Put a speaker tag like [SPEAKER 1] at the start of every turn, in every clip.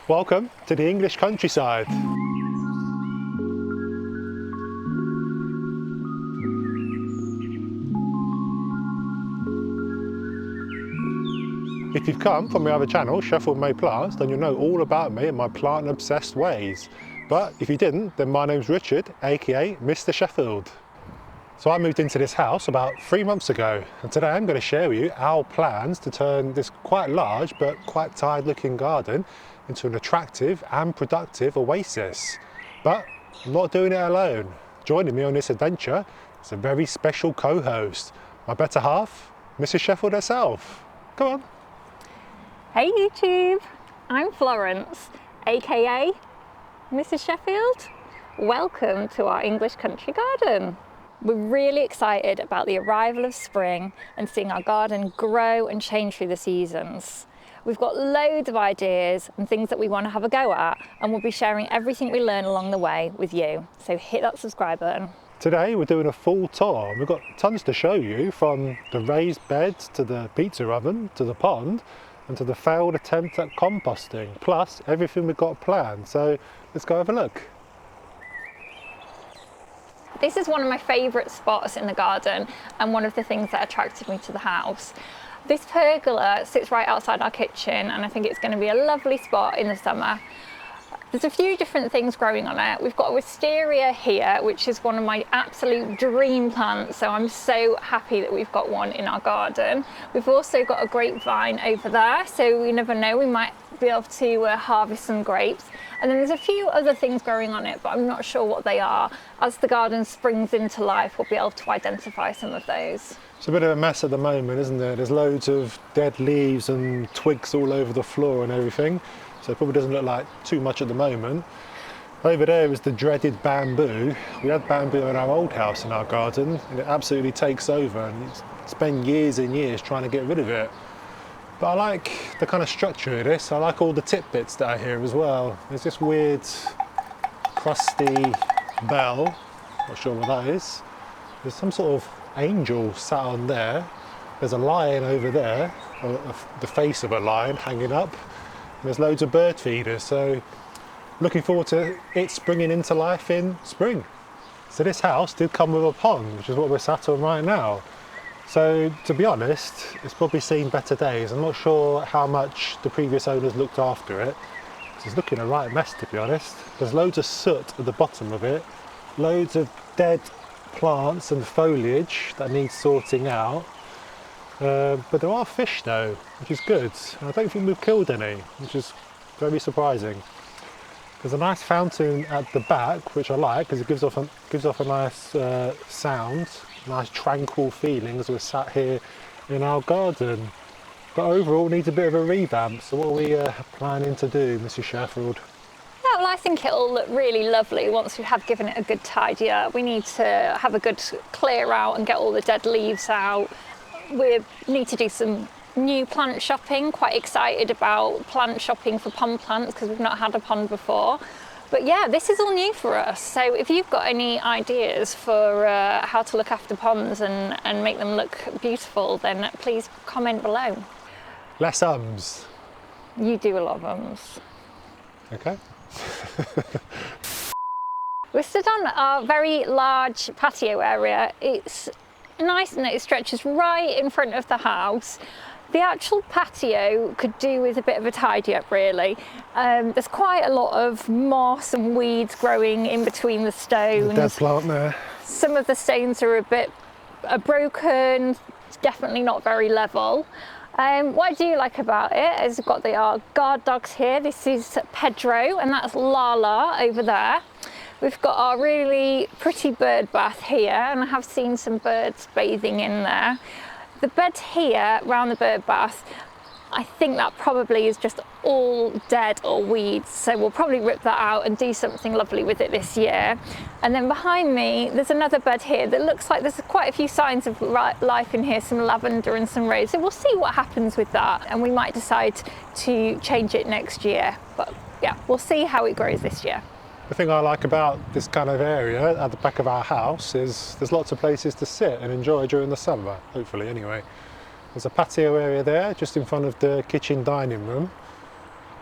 [SPEAKER 1] Welcome to the English countryside. If you've come from my other channel, Sheffield Made Plants, then you'll know all about me and my plant-obsessed ways. But if you didn't, then my name's Richard, aka Mr. Sheffield. So I moved into this house about 3 months ago, and today I'm going to share with you our plans to turn this quite large but quite tired looking garden into an attractive and productive oasis. But I'm not doing it alone. Joining me on this adventure is a very special co-host, my better half, Mrs. Sheffield herself. Come on.
[SPEAKER 2] Hey YouTube, I'm Florence, aka Mrs. Sheffield. Welcome to our English country garden. We're really excited about the arrival of spring and seeing our garden grow and change through the seasons. We've got loads of ideas and things that we want to have a go at, and we'll be sharing everything we learn along the way with you. So hit that subscribe button.
[SPEAKER 1] Today we're doing a full tour. We've got tons to show you, from the raised beds to the pizza oven to the pond and to the failed attempt at composting, plus everything we've got planned. So let's go have a look.
[SPEAKER 2] This is one of my favourite spots in the garden and one of the things that attracted me to the house. This pergola sits right outside our kitchen, and I think it's going to be a lovely spot in the summer. There's a few different things growing on it. We've got a wisteria here, which is one of my absolute dream plants, so I'm so happy that we've got one in our garden. We've also got a grapevine over there, so we never know, we might be able to harvest some grapes. And then there's a few other things growing on it, but I'm not sure what they are. As the garden springs into life, we'll be able to identify some of those.
[SPEAKER 1] It's a bit of a mess at the moment, isn't there? There's loads of dead leaves and twigs all over the floor and everything. So it probably doesn't look like too much at the moment. Over there is the dreaded bamboo. We had bamboo in our old house in our garden, and it absolutely takes over, and you spend years and years trying to get rid of it. But I like the kind of structure of this. I like all the tidbits that are here as well. There's this weird crusty bell, not sure what that is. There's some sort of angel sat on there. There's a lion over there, or the face of a lion hanging up. There's loads of bird feeders, so looking forward to it springing into life in spring. So this house did come with a pond, which is what we're sat on right now. So to be honest, it's probably seen better days. I'm not sure how much the previous owners looked after it. It's looking a right mess, to be honest. There's loads of soot at the bottom of it, loads of dead plants and foliage that needs sorting out. But there are fish though, which is good. I don't think we've killed any, which is very surprising. There's a nice fountain at the back, which I like because it gives off a nice sound, nice tranquil feeling as we're sat here in our garden. But overall, needs a bit of a revamp. So what are we planning to do, Mrs. Sheffield?
[SPEAKER 2] Yeah, well, I think it'll look really lovely once we have given it a good tidy up. We need to have a good clear out and get all the dead leaves out. We need to do some new plant shopping. Quite excited about plant shopping for pond plants because we've not had a pond before. But yeah, this is all new for us. So if you've got any ideas for how to look after ponds and make them look beautiful, then please comment below.
[SPEAKER 1] Less ums.
[SPEAKER 2] You do a lot of ums.
[SPEAKER 1] Okay.
[SPEAKER 2] We're stood on our very large patio area. It's nice and it stretches right in front of the house. The actual patio could do with a bit of a tidy up, really. There's quite a lot of moss and weeds growing in between the stones.
[SPEAKER 1] The dead plant there.
[SPEAKER 2] Some of the stones are a bit broken, definitely not very level. What I do like about it is we've got our guard dogs here. This is Pedro and that's Lala over there. We've got our really pretty bird bath here, and I have seen some birds bathing in there. The bed here around the bird bath, I think that probably is just all dead or weeds, so we'll probably rip that out and do something lovely with it this year. And then behind me there's another bed here that looks like there's quite a few signs of life in here, some lavender and some rose, so we'll see what happens with that, and we might decide to change it next year. But yeah, we'll see how it grows this year.
[SPEAKER 1] The thing I like about this kind of area at the back of our house is there's lots of places to sit and enjoy during the summer, hopefully anyway. There's a patio area there just in front of the kitchen dining room.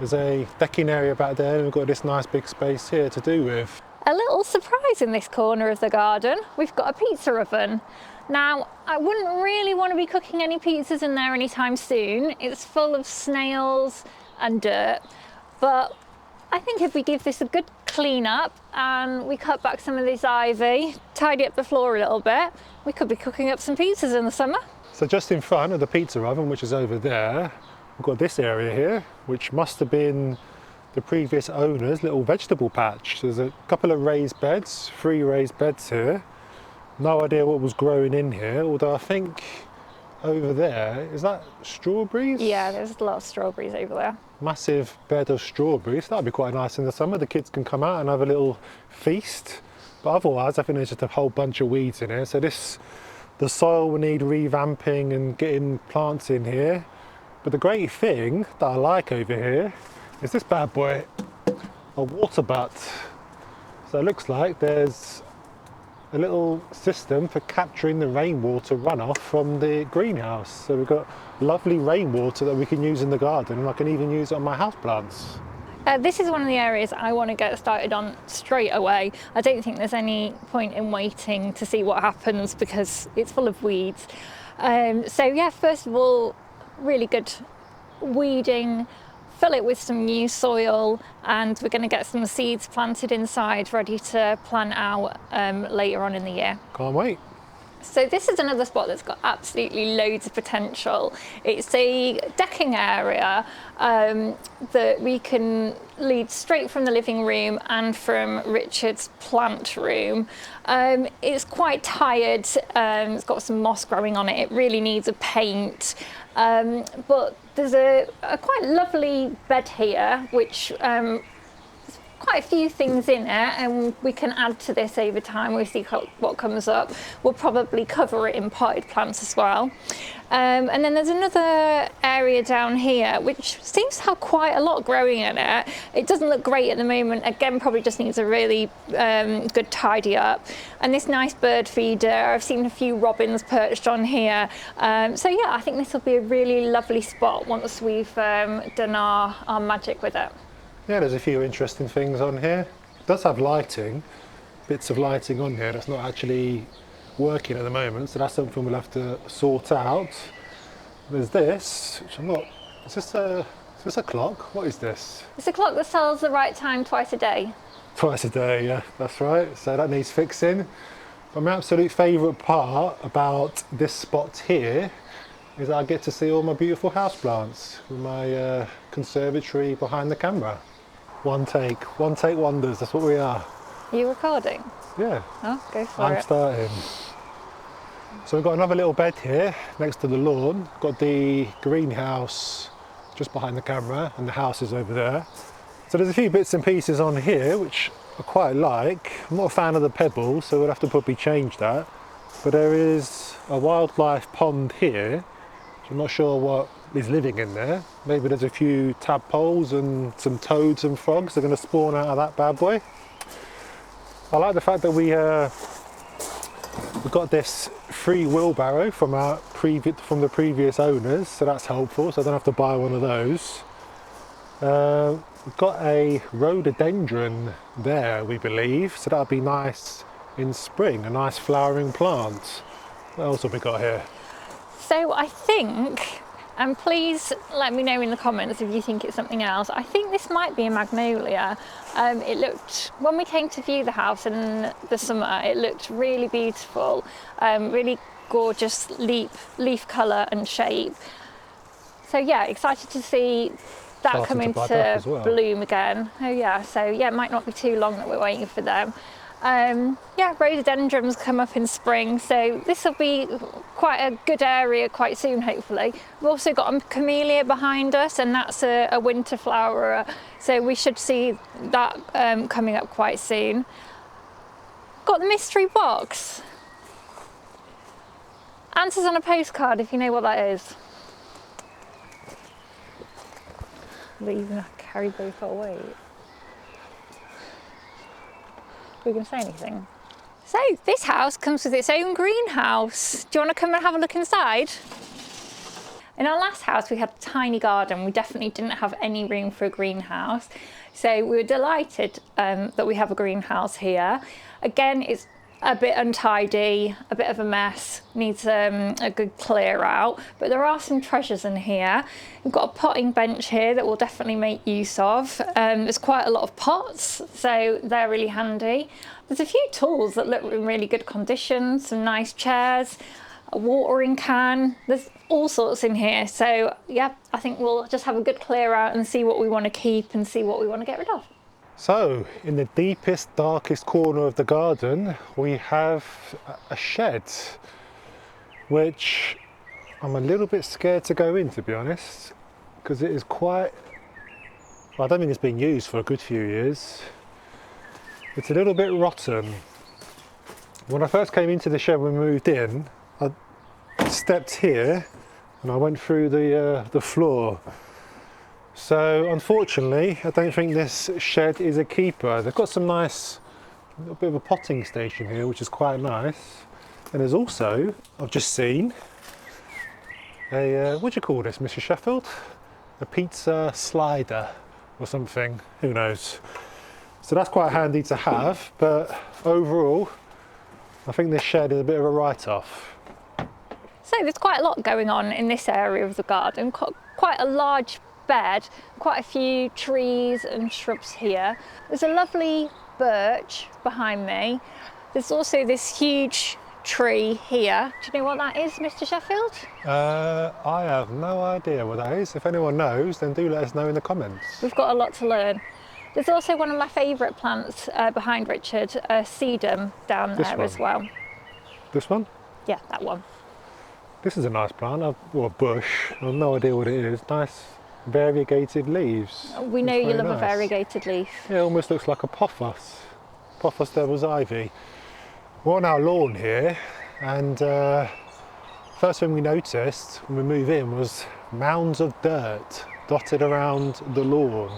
[SPEAKER 1] There's a decking area back there and we've got this nice big space here to do with.
[SPEAKER 2] A little surprise in this corner of the garden, we've got a pizza oven. Now, I wouldn't really want to be cooking any pizzas in there anytime soon. It's full of snails and dirt, but I think if we give this a good clean up and we cut back some of this ivy, tidy up the floor a little bit, we could be cooking up some pizzas in the summer.
[SPEAKER 1] So just in front of the pizza oven, which is over there, we've got this area here, which must have been the previous owner's little vegetable patch. There's a couple of raised beds, 3 raised beds here. No idea what was growing in here, although I think over there, is that strawberries?
[SPEAKER 2] Yeah, there's a lot of strawberries over there.
[SPEAKER 1] Massive bed of strawberries. That'd be quite nice in the summer. The kids can come out and have a little feast. But otherwise, I think there's just a whole bunch of weeds in here. So the soil will need revamping and getting plants in here. But the great thing that I like over here is this bad boy, a water butt. So it looks like there's a little system for capturing the rainwater runoff from the greenhouse. So we've got lovely rainwater that we can use in the garden, and I can even use it on my houseplants.
[SPEAKER 2] This is one of the areas I want to get started on straight away. I don't think there's any point in waiting to see what happens because it's full of weeds. So yeah, first of all, really good weeding, fill it with some new soil, and we're going to get some seeds planted inside ready to plant out later on in the year.
[SPEAKER 1] Can't wait.
[SPEAKER 2] So this is another spot that's got absolutely loads of potential. It's a decking area that we can lead straight from the living room and from Richard's plant room. It's quite tired, it's got some moss growing on it, it really needs a paint. But there's a quite lovely bed here, which quite a few things in it, and we can add to this over time. We see what comes up. We'll probably cover it in potted plants as well. And then there's another area down here which seems to have quite a lot growing in it. It doesn't look great at the moment. Again, probably just needs a really good tidy up. And this nice bird feeder, I've seen a few robins perched on here. So yeah, I think this will be a really lovely spot once we've done our magic with it.
[SPEAKER 1] Yeah, there's a few interesting things on here. It does have lighting, bits of lighting on here that's not actually working at the moment, so that's something we'll have to sort out. There's this, which I'm not, is this a clock? What is this?
[SPEAKER 2] It's a clock that tells the right time twice a day.
[SPEAKER 1] Twice a day, yeah, that's right. So that needs fixing. But my absolute favourite part about this spot here is that I get to see all my beautiful houseplants with my conservatory behind the camera. One take wonders, that's what we are.
[SPEAKER 2] Are you recording?
[SPEAKER 1] Yeah.
[SPEAKER 2] Oh, go for
[SPEAKER 1] I'm
[SPEAKER 2] it.
[SPEAKER 1] starting. So we've got another little bed here next to the lawn. Got the greenhouse just behind the camera and the house is over there. So there's a few bits and pieces on here which I quite like. I'm not a fan of the pebbles, so we'll have to probably change that. But there is a wildlife pond here, which I'm not sure what is living in there. Maybe there's a few tadpoles and some toads and frogs are going to spawn out of that bad boy. I like the fact that we've got this free wheelbarrow from the previous owners, so that's helpful, so I don't have to buy one of those. We've got a rhododendron there, we believe, so that'll be nice in spring, a nice flowering plant. What else have we got here?
[SPEAKER 2] So I think, and please let me know in the comments if you think it's something else, I think this might be a magnolia. It looked, when we came to view the house in the summer, it looked really beautiful, really gorgeous leaf colour and shape. So yeah, excited to see that come into bloom again. Oh yeah, so yeah, it might not be too long that we're waiting for them. Yeah, rhododendrons come up in spring, so this will be quite a good area quite soon, hopefully. We've also got a camellia behind us, and that's a winter flowerer, so we should see that coming up quite soon. Got the mystery box. Answers on a postcard if you know what that is. But you're gonna carry both away. Are we going to say anything? So this house comes with its own greenhouse. Do you want to come and have a look inside? In our last house, we had a tiny garden. We definitely didn't have any room for a greenhouse. So we were delighted that we have a greenhouse here. Again, it's a bit untidy, a bit of a mess, needs a good clear out, but there are some treasures in here. We've got a potting bench here that we'll definitely make use of. There's quite a lot of pots, so they're really handy. There's a few tools that look in really good condition, some nice chairs, a watering can. There's all sorts in here. So yeah, I think we'll just have a good clear out and see what we want to keep and see what we want to get rid of.
[SPEAKER 1] So, in the deepest, darkest corner of the garden, we have a shed, which I'm a little bit scared to go in, to be honest, because it is quite, well, I don't think it's been used for a good few years. It's a little bit rotten. When I first came into the shed when we moved in, I stepped here and I went through the floor. So unfortunately, I don't think this shed is a keeper. They've got some nice, a bit of a potting station here, which is quite nice. And there's also, I've just seen, a, what do you call this, Mr. Sheffield? A pizza slider or something, who knows. So that's quite handy to have, but overall, I think this shed is a bit of a write-off.
[SPEAKER 2] So there's quite a lot going on in this area of the garden, quite a large bed, quite a few trees and shrubs here. There's a lovely birch behind me. There's also this huge tree here. Do you know what that is, Mr. Sheffield?
[SPEAKER 1] I have no idea what that is. If anyone knows, then do let us know in the comments.
[SPEAKER 2] We've got a lot to learn. There's also one of my favourite plants behind Richard, a sedum down there as well.
[SPEAKER 1] This one?
[SPEAKER 2] Yeah, that one.
[SPEAKER 1] This is a nice plant, or a bush. I have no idea what it is. Nice variegated leaves.
[SPEAKER 2] We know you love a variegated leaf.
[SPEAKER 1] Yeah, it almost looks like a pothos devil's ivy. We're on our lawn here, and first thing we noticed when we moved in was mounds of dirt dotted around the lawn,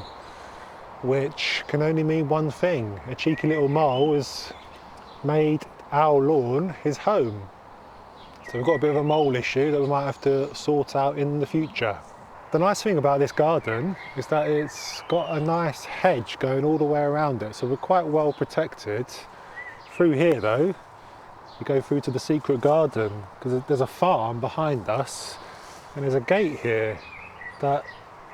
[SPEAKER 1] which can only mean one thing. A cheeky little mole has made our lawn his home. So we've got a bit of a mole issue that we might have to sort out in the future. The nice thing about this garden is that it's got a nice hedge going all the way around it, so we're quite well protected. Through here though, we go through to the secret garden, because there's a farm behind us, and there's a gate here that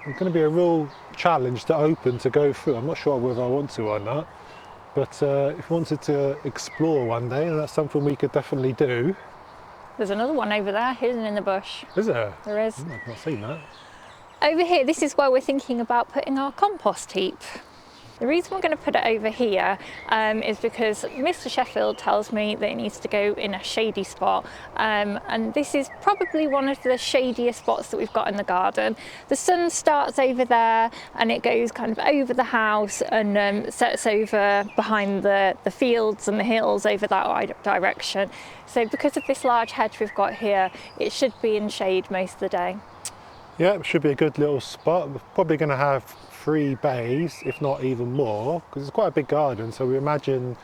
[SPEAKER 1] is going to be a real challenge to open to go through. I'm not sure whether I want to or not, but if we wanted to explore one day, that's something we could definitely do.
[SPEAKER 2] There's another one over there, hidden in the bush.
[SPEAKER 1] Is there?
[SPEAKER 2] There is.
[SPEAKER 1] I've not seen that.
[SPEAKER 2] Over here, this is where we're thinking about putting our compost heap. The reason we're going to put it over here is because Mr. Sheffield tells me that it needs to go in a shady spot, and this is probably one of the shadiest spots that we've got in the garden. The sun starts over there and it goes kind of over the house and sets over behind the fields and the hills over that direction. So because of this large hedge we've got here, it should be in shade most of the day.
[SPEAKER 1] Yeah, it should be a good little spot. We're probably going to have 3 bays, if not even more, because it's quite a big garden, so we imagine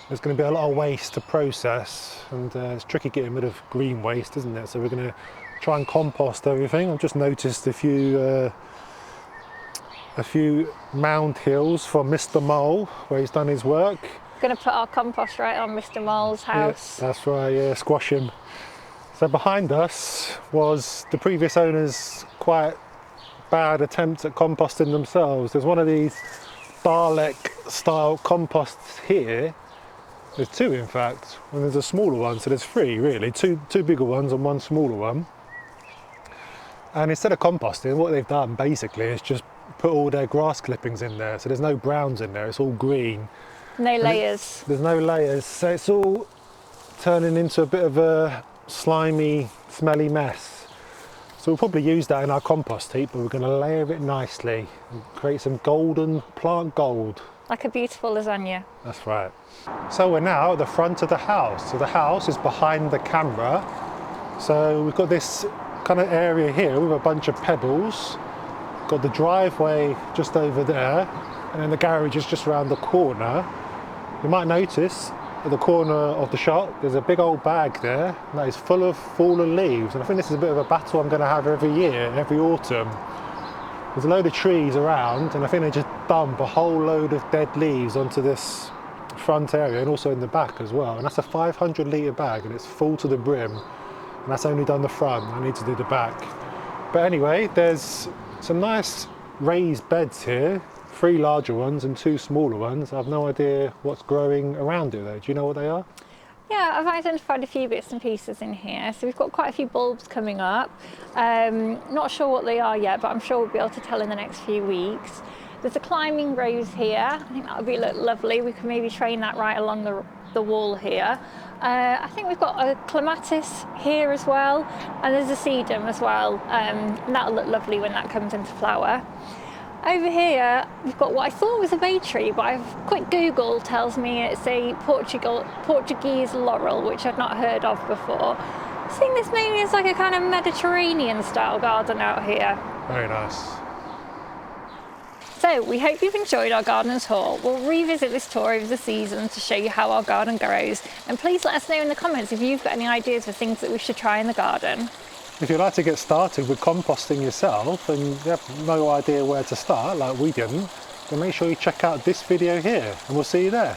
[SPEAKER 1] there's going to be a lot of waste to process, and it's tricky getting rid of green waste, isn't it? So we're going to try and compost everything. I've just noticed a few mound hills from Mr. Mole, where he's done his work.
[SPEAKER 2] Going to put our compost right on Mr. Mole's house.
[SPEAKER 1] Yeah, that's right, yeah, squash him. So behind us was the previous owner's quite bad attempt at composting themselves. There's one of these Dalek style composts here. There's 2 in fact, and there's a smaller one, so there's 3 really, two bigger ones and 1 smaller one. And instead of composting, what they've done basically is just put all their grass clippings in there, so there's no browns in there, it's all green.
[SPEAKER 2] No layers.
[SPEAKER 1] There's no layers, so it's all turning into a bit of a slimy, smelly mess. So we'll probably use that in our compost heap, but we're going to layer it nicely and create some golden plant gold.
[SPEAKER 2] Like a beautiful lasagna.
[SPEAKER 1] That's right. So we're now at the front of the house. So the house is behind the camera. So we've got this kind of area here with a bunch of pebbles. Got the driveway just over there, and then the garage is just around the corner. You might notice at the corner of the shop, there's a big old bag there that is full of fallen leaves, and I think this is a bit of a battle I'm going to have every year, every autumn. There's a load of trees around, and I think they just dump a whole load of dead leaves onto this front area and also in the back as well. And that's a 500 litre bag, and it's full to the brim, and that's only done the front. I need to do the back. But anyway, there's some nice raised beds here, 3 larger ones and 2 smaller ones. I have no idea what's growing around it though. Do you know what they are?
[SPEAKER 2] Yeah, I've identified a few bits and pieces in here. So we've got quite a few bulbs coming up. Not sure what they are yet, but I'm sure we'll be able to tell in the next few weeks. There's a climbing rose here. I think that would be lovely. We could maybe train that right along the wall here. I think we've got a clematis here as well, and there's a sedum as well. And that'll look lovely when that comes into flower. Over here, we've got what I thought was a bay tree, but a quick Google tells me it's a Portuguese laurel, which I've not heard of before. I think this maybe is like a kind of Mediterranean style garden out here.
[SPEAKER 1] Very nice.
[SPEAKER 2] So we hope you've enjoyed our garden tour. We'll revisit this tour over the season to show you how our garden grows. And please let us know in the comments if you've got any ideas for things that we should try in the garden.
[SPEAKER 1] If you'd like to get started with composting yourself and you have no idea where to start, like we didn't, then make sure you check out this video here, and we'll see you there.